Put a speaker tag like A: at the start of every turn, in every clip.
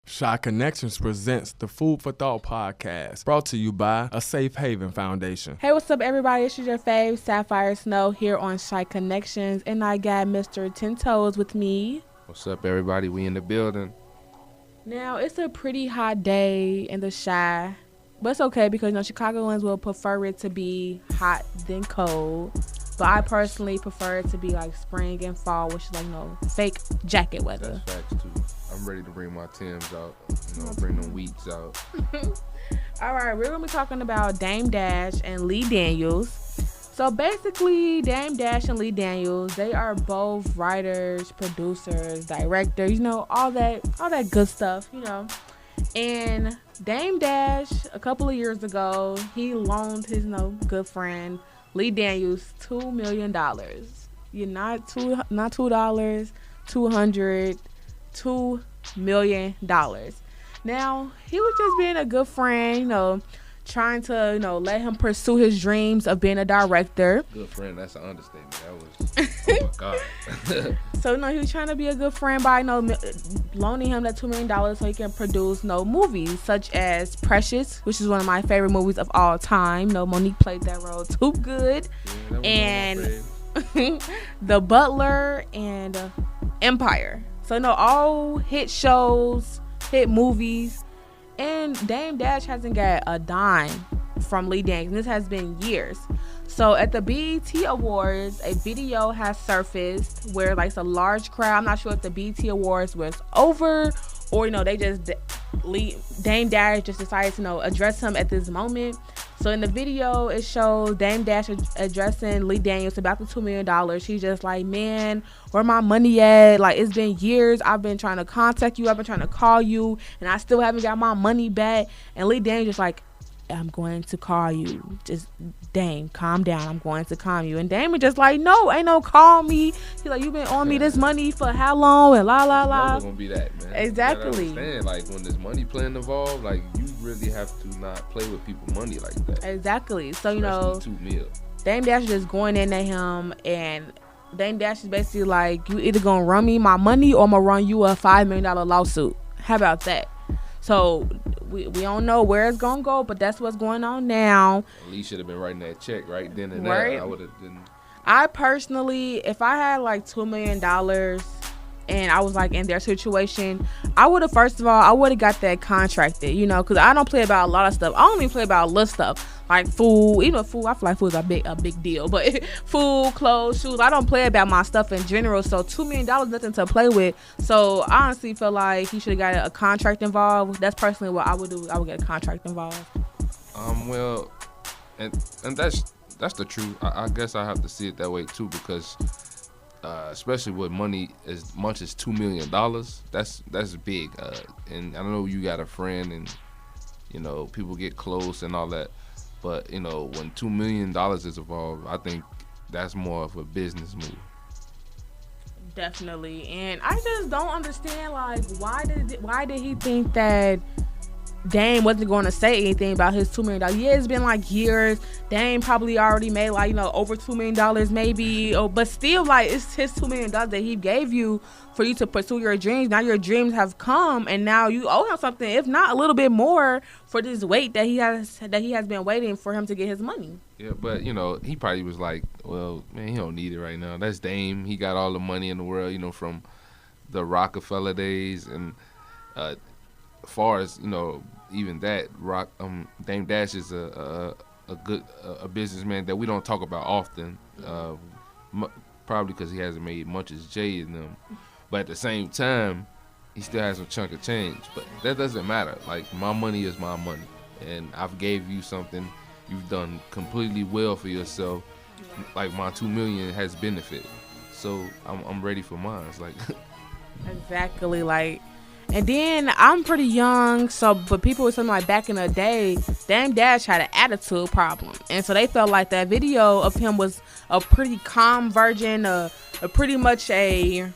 A: Shy Connections presents the Food for Thought podcast, brought to you by A Safe Haven Foundation.
B: Hey, what's up, everybody? It's your fave, Sapphire Snow, here on Shy Connections, and I got Mr. Ten Toes with me.
C: What's up, everybody? We in the building.
B: Now, it's a pretty hot day in the Shy, but it's okay because, Chicagoans will prefer it to be hot than cold. But I personally prefer it to be like spring and fall, which is fake jacket weather.
C: That's facts, too. I'm ready to bring my Timbs out, bring them Wheats out.
B: All right, we're going to be talking about Dame Dash and Lee Daniels. So basically, Dame Dash and Lee Daniels, they are both writers, producers, directors, all that good stuff, And Dame Dash, a couple of years ago, he loaned his good friend Lee Daniels $2 million. You're not $2, 200, $2 million. Now, he was just being a good friend, trying to, let him pursue his dreams of being a director.
C: Good friend, that's an understatement. That was, oh my God.
B: So, he was trying to be a good friend by, loaning him that $2 million so he can produce, movies such as Precious, which is one of my favorite movies of all time. Monique played that role too good.
C: Yeah,
B: and The Butler and Empire. So, all hit shows, hit movies. And Dame Dash hasn't got a dime from Lee Daniels. This has been years. So at the BET Awards, a video has surfaced where it's a large crowd. I'm not sure if the BET Awards was over or, Dame Dash just decided to, address him at this moment. So in the video, it shows Dame Dash addressing Lee Daniels about the $2 million. She's just like, man, where my money at? Like, it's been years. I've been trying to contact you. I've been trying to call you, and I still haven't got my money back. And Lee Daniels just like, I'm going to call you. Just, Dame, calm down. I'm going to calm you. And Dame is just like, no, ain't no call me. He's like, you been on me this money for how long? And la, la, la.
C: It's never gonna be that, man.
B: Exactly.
C: You gotta understand, like, when there's money playing involved, like, you really have to not play with people money like that.
B: Exactly. So,
C: Especially $2 million.
B: Dame Dash is just going in at him, and Dame Dash is basically like, you either gonna run me my money or I'm gonna run you a $5 million lawsuit. How about that? So we don't know where it's gonna go, but that's what's going on now.
C: Lee should have been writing that check right then and
B: right?
C: there. I would have done.
B: I personally, if I had like $2 million and I was like in their situation, I would have, first of all, I would have got that contracted, because I don't play about a lot of stuff. I only play about a little stuff like food. Food, I feel like food is a big deal, but food, clothes, shoes, I don't play about my stuff in general. So $2 million is nothing to play with. So I honestly feel like he should have got a contract involved. That's personally what I would do. I would get a contract involved.
C: Well, and that's the truth. I guess I have to see it that way too, because especially with money as much as $2 million, that's big. And I know you got a friend, and people get close and all that, but when $2 million is involved, I think that's more of a business move.
B: Definitely. And I just don't understand, like, why did he think that Dame wasn't going to say anything about his $2 million? Yeah, it's been like years. Dame probably already made over $2 million maybe. But still, like, it's his $2 million that he gave you for you to pursue your dreams. Now your dreams have come, and now you owe him something, if not a little bit more, for this wait that he has been waiting for him to get his money.
C: Yeah, but he probably was like, well, man, he don't need it right now. That's Dame. He got all the money in the world, from the Rockefeller days, and as far as even that, Dame Dash is a good businessman that we don't talk about often, probably because he hasn't made much as Jay in them. But at the same time, he still has a chunk of change. But that doesn't matter. Like, my money is my money, and I've gave you something. You've done completely well for yourself. Like, my $2 million has benefited, so I'm ready for mine. It's like
B: exactly, like. And then I'm pretty young, so for people with something like back in the day, Dame Dash had an attitude problem, and so they felt like that video of him was a pretty calm version, a pretty much a,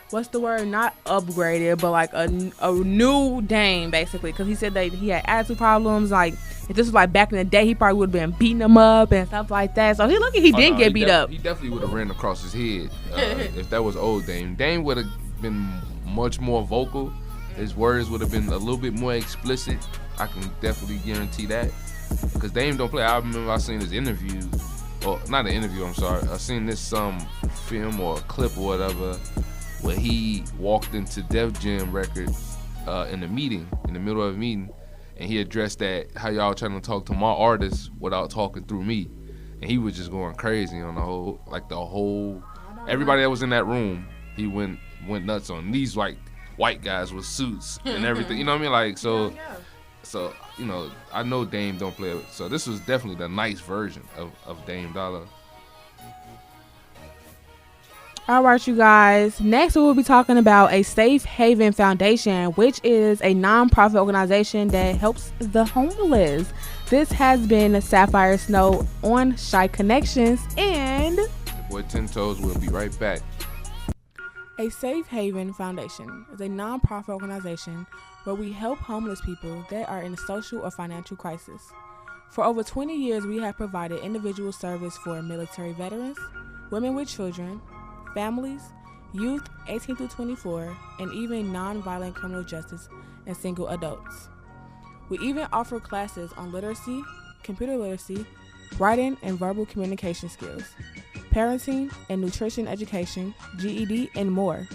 B: what's the word, not upgraded, but like a new Dame, basically, because he said that he had attitude problems. Like, if this was like back in the day, he probably would have been beating him up and stuff like that. So he didn't get beat up.
C: He definitely would have ran across his head if that was old Dame. Dame would have been much more vocal his words would have been a little bit more explicit. I can definitely guarantee that. Because Dame don't play. I remember I seen his interview, or not an interview, I'm sorry. I seen this film or a clip or whatever where he walked into Def Jam Records in the middle of a meeting, and he addressed that, how y'all trying to talk to my artists without talking through me. And he was just going crazy on the whole, everybody that was in that room, he went nuts on. These white guys with suits and everything, you know what I mean? Like, so, you know, I know Dame don't play it. So this was definitely the nice version of Dame Dollar.
B: All right, you guys. Next, we will be talking about a Safe Haven Foundation, which is a non-profit organization that helps the homeless. This has been Sapphire Snow on Shy Connections, and
C: Your boy 10 Toes will be right back.
B: A Safe Haven Foundation is a non-profit organization where we help homeless people that are in a social or financial crisis. For over 20 years, we have provided individual service for military veterans, women with children, families, youth 18 through 24, and even non-violent criminal justice and single adults. We even offer classes on literacy, computer literacy, writing and verbal communication skills, parenting and nutrition education, GED, and more.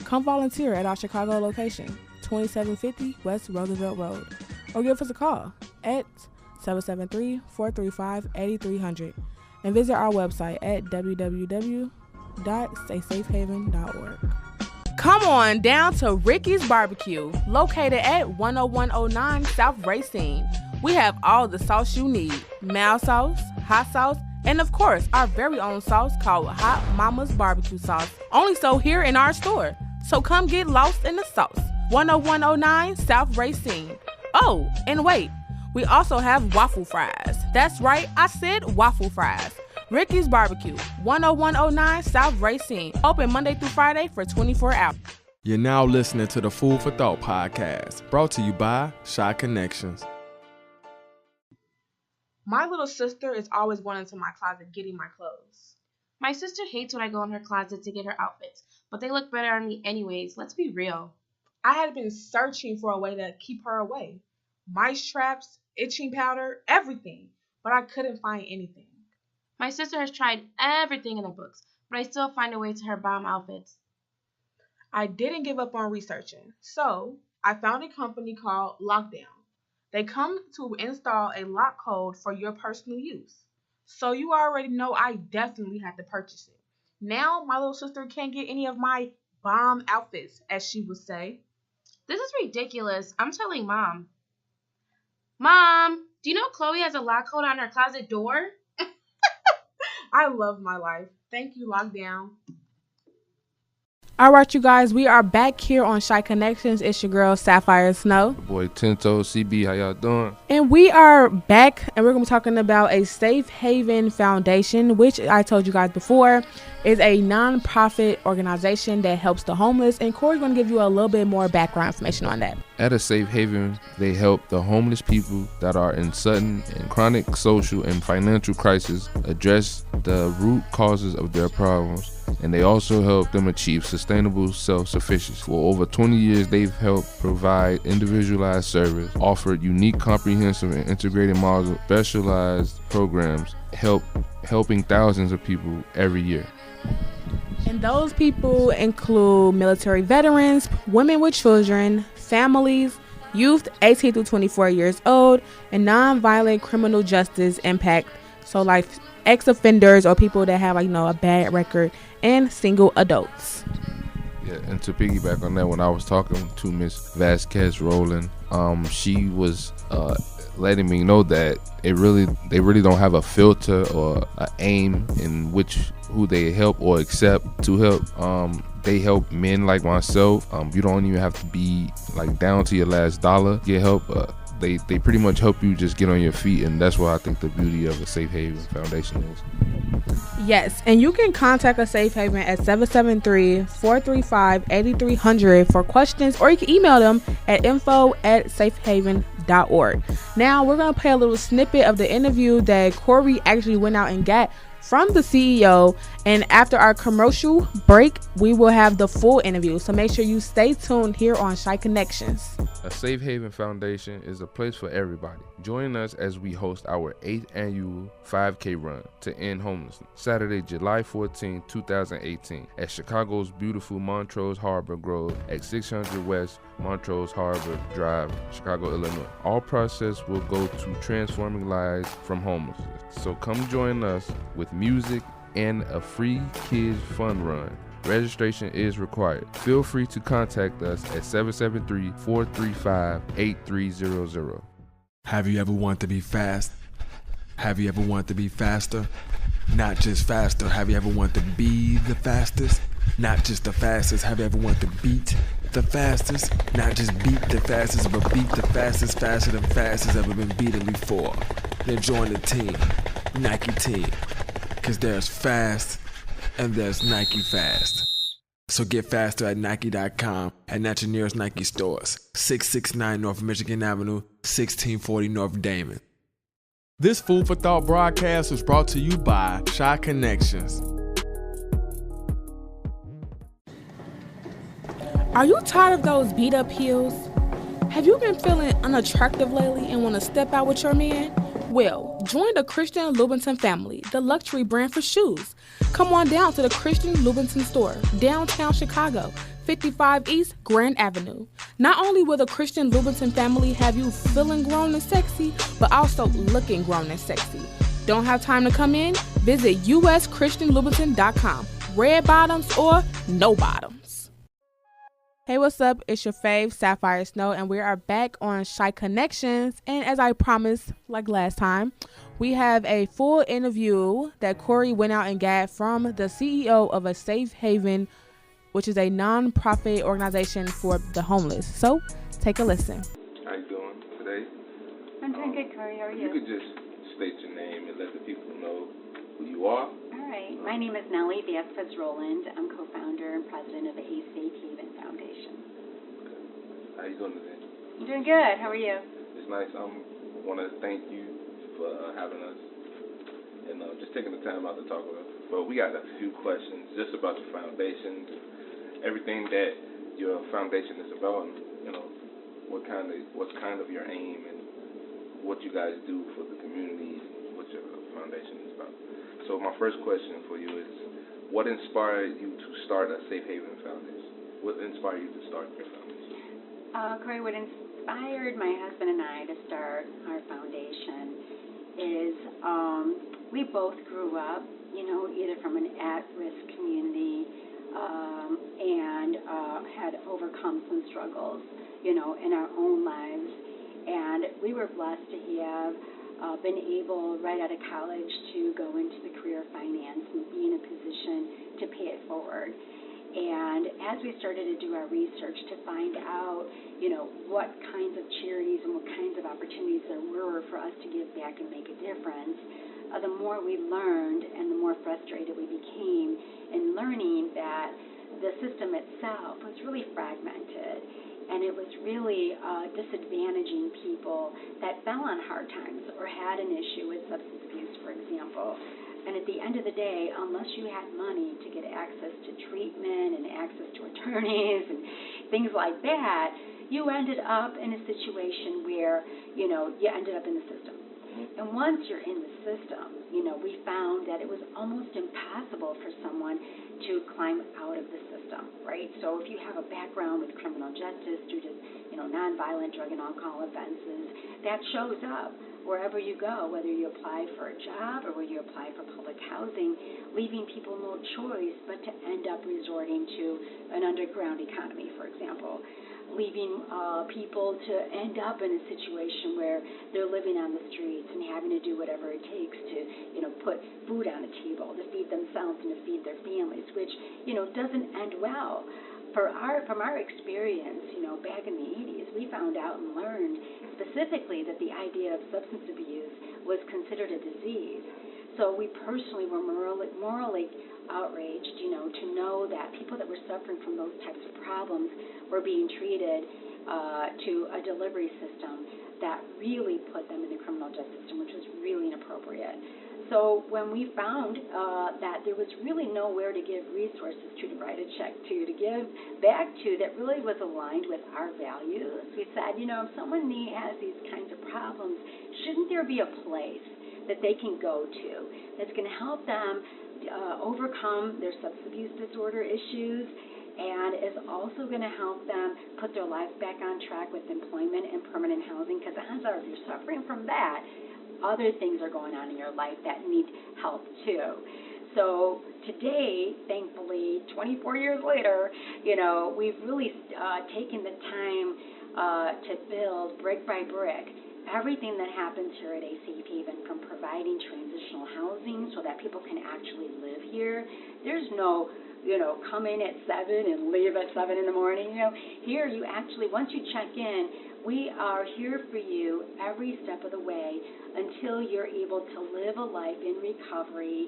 B: Come volunteer at our Chicago location, 2750 West Roosevelt Road, or give us a call at 773-435-8300 and visit our website at www.staysafehaven.org. Come on down to Ricky's Barbecue, located at 10109 South Racine. We have all the sauce you need: mild sauce, hot sauce, and of course, our very own sauce called Hot Mama's Barbecue Sauce, only sold here in our store. So come get lost in the sauce. 10109 South Racine. Oh, and wait, we also have waffle fries. That's right, I said waffle fries. Ricky's Barbecue, 10109 South Racine. Open Monday through Friday for 24 hours.
A: You're now listening to the Food for Thought podcast, brought to you by Shy Connections.
B: My little sister is always going into my closet getting my clothes.
D: My sister hates when I go in her closet to get her outfits, but they look better on me anyways. Let's be real.
B: I had been searching for a way to keep her away. Mice traps, itching powder, everything, but I couldn't find anything.
D: My sister has tried everything in the books, but I still find a way to her bomb outfits.
B: I didn't give up on researching, so I found a company called Lockdown. They come to install a lock code for your personal use. So you already know I definitely had to purchase it. Now my little sister can't get any of my bomb outfits, as she would say.
D: This is ridiculous. I'm telling Mom. Mom, do you know Chloe has a lock code on her closet door?
B: I love my life. Thank you, Lockdown. All right, you guys, we are back here on Shy Connections. It's your girl, Sapphire Snow.
C: Your boy 10 Toes, CB, how y'all doing?
B: And we are back, and we're going to be talking about a Safe Haven Foundation, which I told you guys before is a non-profit organization that helps the homeless. And Corey's going to give you a little bit more background information on that.
C: At a Safe Haven, they help the homeless people that are in sudden and chronic social and financial crisis address the root causes of their problems, and they also help them achieve sustainable self-sufficiency. For over 20 years, they've helped provide individualized service, offered unique, comprehensive, and integrated models, specialized programs, helping thousands of people every year.
B: And those people include military veterans, women with children, families, youth 18 through 24 years old, and non-violent criminal justice impact. So like ex-offenders or people that have a bad record, and single adults.
C: Yeah, and to piggyback on that, when I was talking to Miss Vasquez Rowland, she was letting me know that they really don't have a filter or an aim in who they help or accept to help. They help men like myself. You don't even have to be down to your last dollar. Get help. They pretty much help you just get on your feet, and that's what I think the beauty of a Safe Haven Foundation is.
B: Yes, and you can contact a Safe Haven at 773-435-8300 for questions, or you can email them at info@safehaven.org. Now we're going to play a little snippet of the interview that Corey actually went out and got from the CEO, And after our commercial break, we will have the full interview. So make sure you stay tuned here on Shy Connections.
C: A Safe Haven Foundation is a place for everybody. Join us as we host our 8th annual 5K run to end homelessness, Saturday, July 14, 2018, at Chicago's beautiful Montrose Harbor Grove at 600 West Montrose Harbor Drive, Chicago, Illinois. All process will go to transforming lives from homelessness. So come join us with music and a free kids fun run. Registration is required. Feel free to contact us at 773-435-8300.
A: Have you ever wanted to be fast? Have you ever wanted to be faster? Not just faster. Have you ever wanted to be the fastest? Not just the fastest. Have you ever wanted to beat the fastest? Not just beat the fastest, but beat the fastest faster than fast has ever been beaten before. Then join the team, Nike team. Because there's fast and there's Nike Fast. So get faster at Nike.com and at your nearest Nike stores. 669 North Michigan Avenue, 1640 North Damon. This Food for Thought broadcast was brought to you by Shy Connections.
B: Are you tired of those beat up heels? Have you been feeling unattractive lately and want to step out with your man? Well, join the Christian Louboutin family, the luxury brand for shoes. Come on down to the Christian Louboutin store, downtown Chicago, 55 East Grand Avenue. Not only will the Christian Louboutin family have you feeling grown and sexy, but also looking grown and sexy. Don't have time to come in? Visit uschristianlouboutin.com. Red bottoms or no bottoms. Hey, what's up? It's your fave, Sapphire Snow, and we are back on Shy Connections. And as I promised, like last time, we have a full interview that Corey went out and got from the CEO of A Safe Haven, which is a non-profit organization for the homeless. So, take a listen.
C: How you doing today?
E: I'm doing good, Corey. How are
C: You
E: you?
C: could just state your name and let the people know who you are.
E: All right. My name is Nellie Vasquez Roland. I'm co-founder and president of the A Safe Haven Foundation.
C: How you doing today?
E: I'm doing good. How are you?
C: It's nice. I want to thank you for having us and just taking the time out to talk with us. But we got a few questions just about your foundation, everything that your foundation is about, and what's kind of your aim and what you guys do for the community, what your foundation is about. So my first question for you is, what inspired you to start a Safe Haven Foundation? What inspired you to start your foundation?
E: Corey, what inspired my husband and I to start our foundation is we both grew up, either from an at-risk community and had overcome some struggles, in our own lives. And we were blessed to have been able, right out of college, to go into the career of finance and be in a position to pay it forward. And as we started to do our research to find out, what kinds of charities and what kinds of opportunities there were for us to give back and make a difference, the more we learned and the more frustrated we became in learning that the system itself was really fragmented. And it was really disadvantaging people that fell on hard times or had an issue with substance abuse, for example. And at the end of the day, unless you had money to get access to treatment and access to attorneys and things like that, you ended up in a situation where, you ended up in the system. And once you're in the system, we found that it was almost impossible for someone to climb out of the system, right? So if you have a background with criminal justice due to, nonviolent drug and alcohol offenses, that shows up wherever you go, whether you apply for a job or whether you apply for public housing, leaving people no choice but to end up resorting to an underground economy, for example. Leaving people to end up in a situation where they're living on the streets and having to do whatever it takes to, put food on a table, to feed themselves and to feed their families, which, doesn't end well. From our experience, back in the 80s, we found out and learned specifically that the idea of substance abuse was considered a disease. So we personally were morally outraged, to know that people that were suffering from those types of problems were being treated to a delivery system that really put them in the criminal justice system, which was really inappropriate. So when we found that there was really nowhere to give resources to write a check to give back to that really was aligned with our values, we said, if someone has these kinds of problems, shouldn't there be a place that they can go to that's going to help them overcome their substance abuse disorder issues, and is also going to help them put their lives back on track with employment and permanent housing, because odds are if you're suffering from that, other things are going on in your life that need help too. So today, thankfully, 24 years later, we've really taken the time to build brick by brick everything that happens here at A Safe Haven, from providing transitional housing so that people can actually live here. There's no come in at 7 and leave at 7 in the morning. Here you actually, once you check in, we are here for you every step of the way until you're able to live a life in recovery,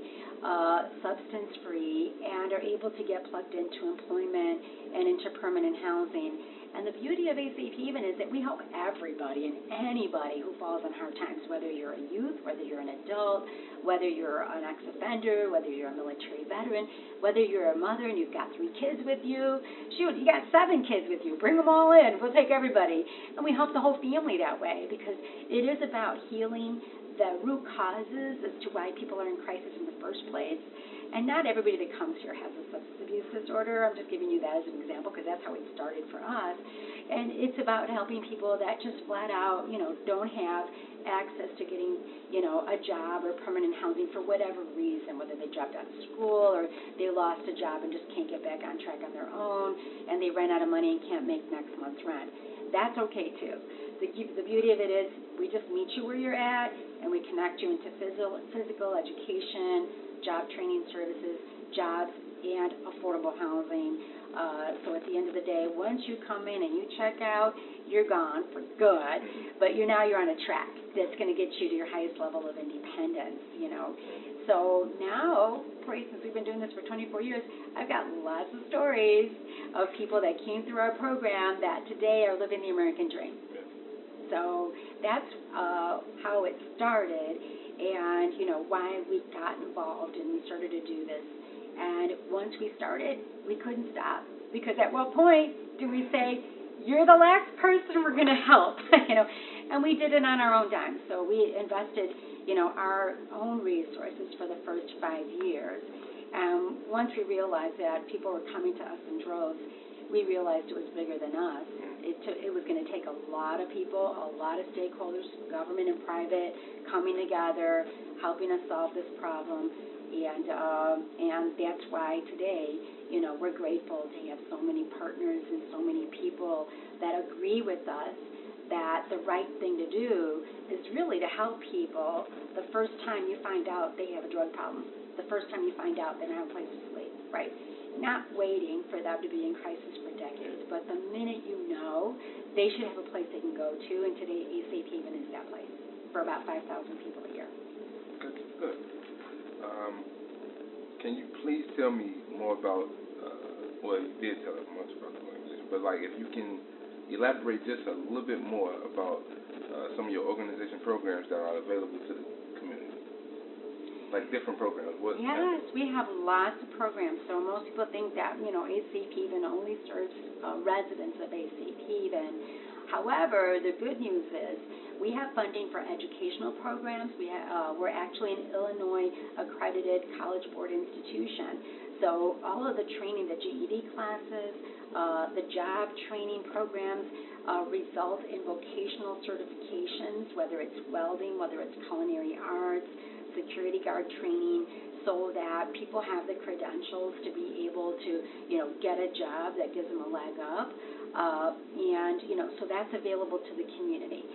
E: substance-free, and are able to get plugged into employment and into permanent housing. And the beauty of A Safe Haven is that we help everybody and anybody who falls on hard times, whether you're a youth, whether you're an adult, whether you're an ex-offender, whether you're a military veteran, whether you're a mother and you've got 3 kids with you. Shoot, you got 7 kids with you. Bring them all in. We'll take everybody. And we help the whole family that way, because it is about healing the root causes as to why people are in crisis in the first place. And not everybody that comes here has a substance abuse disorder. I'm just giving you that as an example because that's how it started for us. And it's about helping people that just flat out, don't have access to getting, a job or permanent housing for whatever reason, whether they dropped out of school or they lost a job and just can't get back on track on their own, and they ran out of money and can't make next month's rent. That's okay too. The beauty of it is we just meet you where you're at, and we connect you into physical education, job training services, jobs, and affordable housing. So at the end of the day, once you come in and you check out, you're gone for good, but now you're on a track that's going to get you to your highest level of independence, So now, since we've been doing this for 24 years, I've got lots of stories of people that came through our program that today are living the American dream. So that's how it started, and why we got involved and we started to do this. And once we started, we couldn't stop, because at what point do we say, you're the last person we're going to help? And we did it on our own dime. So we invested our own resources for the first 5 years. And once we realized that people were coming to us in droves, we realized it was bigger than us. It was going to take a lot of people, a lot of stakeholders, government and private, coming together, helping us solve this problem. And that's why today, we're grateful to have so many partners and so many people that agree with us that the right thing to do is really to help people the first time you find out they have a drug problem, the first time you find out they don't have a place to sleep, right? Not waiting for them to be in crisis for decades, but the minute they should have a place they can go to, and today A Safe Haven is that place for about 5,000 people a year.
C: Good. Can you please tell me more about, you did tell us much about the organization, but if you can elaborate just a little bit more about some of your organization programs that are available to the community, like different programs.
E: Yes, we have lots of programs. So most people think that, A Safe Haven only serves residents of A Safe Haven. However, the good news is we have funding for educational programs. We're actually an Illinois accredited College Board institution. So all of the training, the GED classes, the job training programs result in vocational certifications, whether it's welding, whether it's culinary arts, security guard training, so that people have the credentials to be able to, get a job that gives them a leg up. So that's available to the community.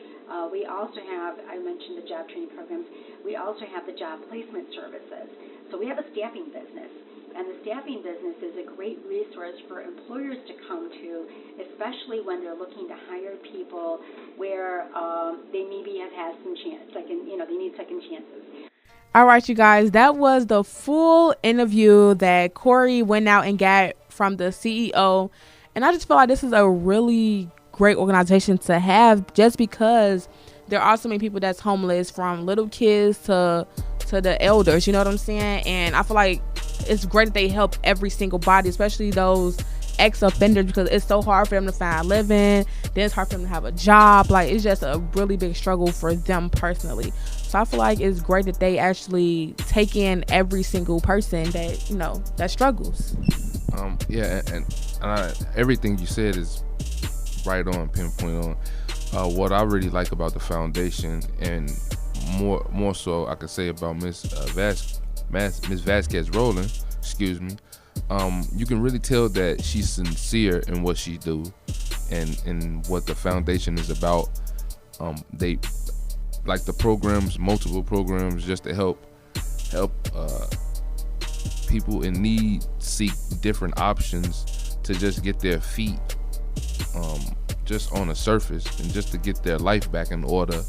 E: We also have, I mentioned the job training programs, we also have the job placement services. So we have a staffing business, and the staffing business is a great resource for employers to come to, especially when they're looking to hire people where they maybe have had some chance, they need second chances.
B: All right, you guys, that was the full interview that Corey went out and got from the CEO. And I just feel like this is a really great organization to have, just because there are so many people that's homeless, from little kids to the elders, you know what I'm saying? And I feel like it's great that they help every single body, especially those ex-offenders, because it's so hard for them to find a living, then it's hard for them to have a job. Like, it's just a really big struggle for them personally. So I feel like it's great that they actually take in every single person that, you know, that struggles.
C: Everything you said is right on, pinpoint on. What I really like about the foundation, and more so I could say about Miss Vasquez Rowland, excuse me, you can really tell that she's sincere in what she do and what the foundation is about. They like the programs, multiple programs, just to help people in need seek different options to just get their feet just on the surface and just to get their life back in order.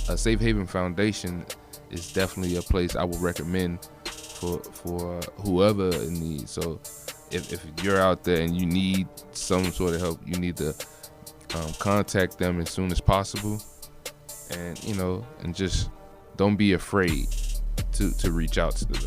C: A Safe Haven Foundation is definitely a place I would recommend for whoever in need. So if you're out there and you need some sort of help, you need to contact them as soon as possible, and and just don't be afraid to reach out to them.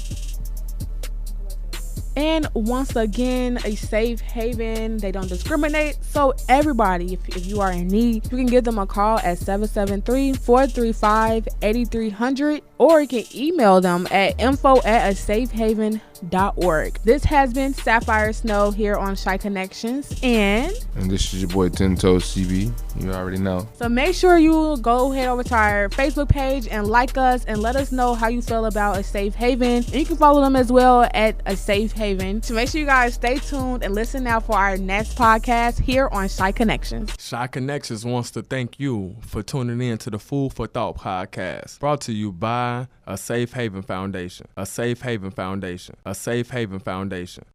B: And once again, A Safe Haven, they don't discriminate. So everybody, if you are in need, you can give them a call at 773-435-8300, or you can email them at info@asafehaven.org. This has been Sapphire Snow here on Shy Connections, and
C: this is your boy 10 Toes CB. You already know.
B: So make sure you go head over to our Facebook page and like us and let us know how you feel about A Safe Haven. And you can follow them as well at A Safe Haven. So make sure you guys stay tuned and listen out for our next podcast here on Shy Connections.
A: Shy Connections wants to thank you for tuning in to the Food for Thought podcast, brought to you by A Safe Haven Foundation. A Safe Haven Foundation. A Safe Haven Foundation.